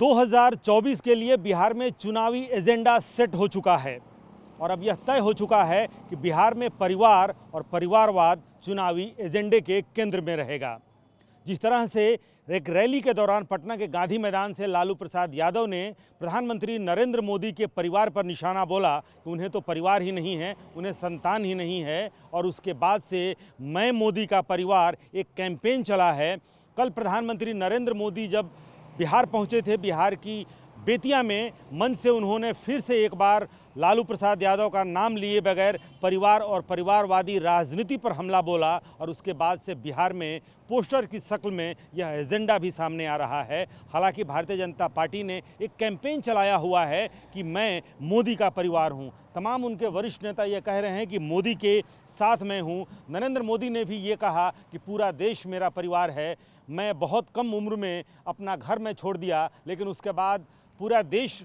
2024 के लिए बिहार में चुनावी एजेंडा सेट हो चुका है और अब यह तय हो चुका है कि बिहार में परिवार और परिवारवाद चुनावी एजेंडे के केंद्र में रहेगा। जिस तरह से एक रैली के दौरान पटना के गांधी मैदान से लालू प्रसाद यादव ने प्रधानमंत्री नरेंद्र मोदी के परिवार पर निशाना बोला कि उन्हें तो परिवार ही नहीं है, उन्हें संतान ही नहीं है, और उसके बाद से मैं मोदी का परिवार एक कैंपेन चला है। कल प्रधानमंत्री नरेंद्र मोदी जब बिहार पहुंचे थे, बिहार की बेतिया में मंच से उन्होंने फिर से एक बार लालू प्रसाद यादव का नाम लिए बगैर परिवार और परिवारवादी राजनीति पर हमला बोला और उसके बाद से बिहार में पोस्टर की शक्ल में यह एजेंडा भी सामने आ रहा है। हालांकि भारतीय जनता पार्टी ने एक कैंपेन चलाया हुआ है कि मैं मोदी का परिवार हूं। तमाम उनके वरिष्ठ नेता ये कह रहे हैं कि मोदी के साथ मैं हूं। नरेंद्र मोदी ने भी ये कहा कि पूरा देश मेरा परिवार है। मैं बहुत कम उम्र में अपना घर में छोड़ दिया, लेकिन उसके बाद पूरा देश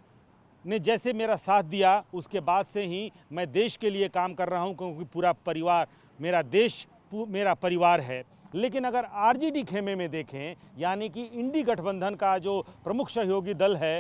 ने जैसे मेरा साथ दिया, उसके बाद से ही मैं देश के लिए काम कर रहा हूं, क्योंकि पूरा परिवार मेरा देश मेरा परिवार है। लेकिन अगर आरजेडी खेमे में देखें, यानी कि इंडी गठबंधन का जो प्रमुख सहयोगी दल है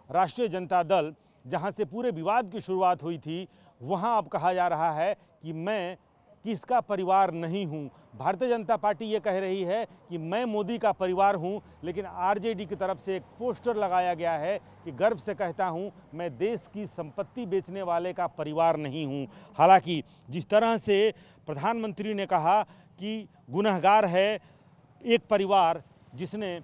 राष्ट्रीय जनता दल, जहां से पूरे विवाद की शुरुआत हुई थी, वहां अब कहा जा रहा है कि मैं किसका परिवार नहीं हूं। भारतीय जनता पार्टी ये कह रही है कि मैं मोदी का परिवार हूं, लेकिन आरजेडी की तरफ से एक पोस्टर लगाया गया है कि गर्व से कहता हूं मैं देश की संपत्ति बेचने वाले का परिवार नहीं हूं। हालांकि जिस तरह से प्रधानमंत्री ने कहा कि गुनहगार है एक परिवार जिसने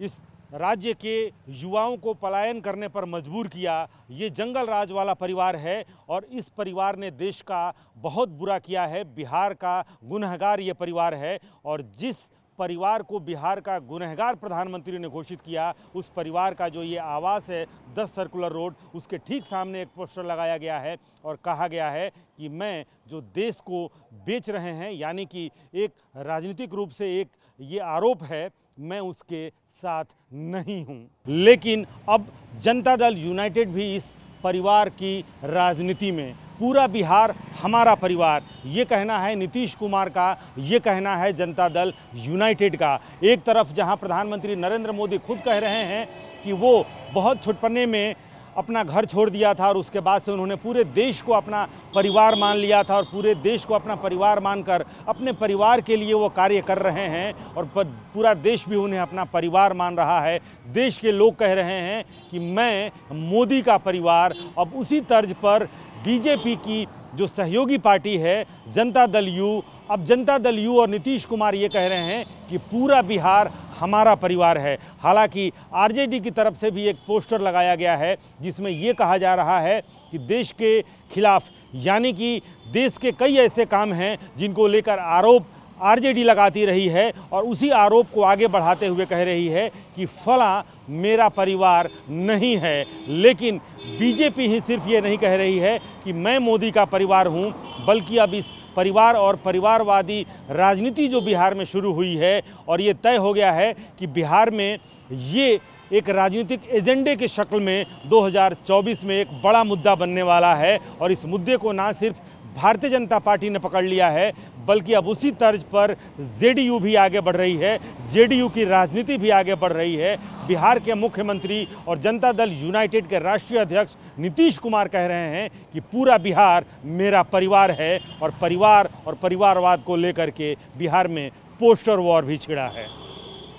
इस राज्य के युवाओं को पलायन करने पर मजबूर किया, ये जंगल राज वाला परिवार है और इस परिवार ने देश का बहुत बुरा किया है। बिहार का गुनहगार ये परिवार है और जिस परिवार को बिहार का गुनहगार प्रधानमंत्री ने घोषित किया, उस परिवार का जो ये आवास है 10 सर्कुलर रोड, उसके ठीक सामने एक पोस्टर लगाया गया है और कहा गया है कि मैं जो देश को बेच रहे हैं, यानी कि एक राजनीतिक रूप से एक ये आरोप है, मैं उसके साथ नहीं हूं। लेकिन अब जनता दल यूनाइटेड भी इस परिवार की राजनीति में, पूरा बिहार हमारा परिवार, ये कहना है नीतीश कुमार का, ये कहना है जनता दल यूनाइटेड का। एक तरफ जहां प्रधानमंत्री नरेंद्र मोदी खुद कह रहे हैं कि वो बहुत छुटपने में अपना घर छोड़ दिया था और उसके बाद से उन्होंने पूरे देश को अपना परिवार मान लिया था और पूरे देश को अपना परिवार मानकर अपने परिवार के लिए वो कार्य कर रहे हैं और पूरा देश भी उन्हें अपना परिवार मान रहा है। देश के लोग कह रहे हैं कि मैं मोदी का परिवार। अब उसी तर्ज पर बीजेपी की जो सहयोगी पार्टी है जनता दल यू, अब जनता दल यू और नीतीश कुमार ये कह रहे हैं कि पूरा बिहार हमारा परिवार है। हालांकि आरजेडी की तरफ से भी एक पोस्टर लगाया गया है जिसमें ये कहा जा रहा है कि देश के खिलाफ, यानी कि देश के कई ऐसे काम हैं जिनको लेकर आरोप आरजेडी लगाती रही है और उसी आरोप को आगे बढ़ाते हुए कह रही है कि फला मेरा परिवार नहीं है। लेकिन बीजेपी ही सिर्फ ये नहीं कह रही है कि मैं मोदी का परिवार हूं, बल्कि अब इस परिवार और परिवारवादी राजनीति जो बिहार में शुरू हुई है और ये तय हो गया है कि बिहार में ये एक राजनीतिक एजेंडे के शक्ल में 2024 में एक बड़ा मुद्दा बनने वाला है। और इस मुद्दे को ना सिर्फ भारतीय जनता पार्टी ने पकड़ लिया है, बल्कि अब उसी तर्ज पर जेडीयू भी आगे बढ़ रही है, जेडीयू की राजनीति भी आगे बढ़ रही है। बिहार के मुख्यमंत्री और जनता दल यूनाइटेड के राष्ट्रीय अध्यक्ष नीतीश कुमार कह रहे हैं कि पूरा बिहार मेरा परिवार है और परिवार और परिवारवाद को लेकर के बिहार में पोस्टर वॉर भी छिड़ा है।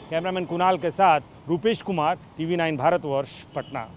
कैमरामैन कुणाल के साथ रूपेश कुमार, TV9 भारतवर्ष, पटना।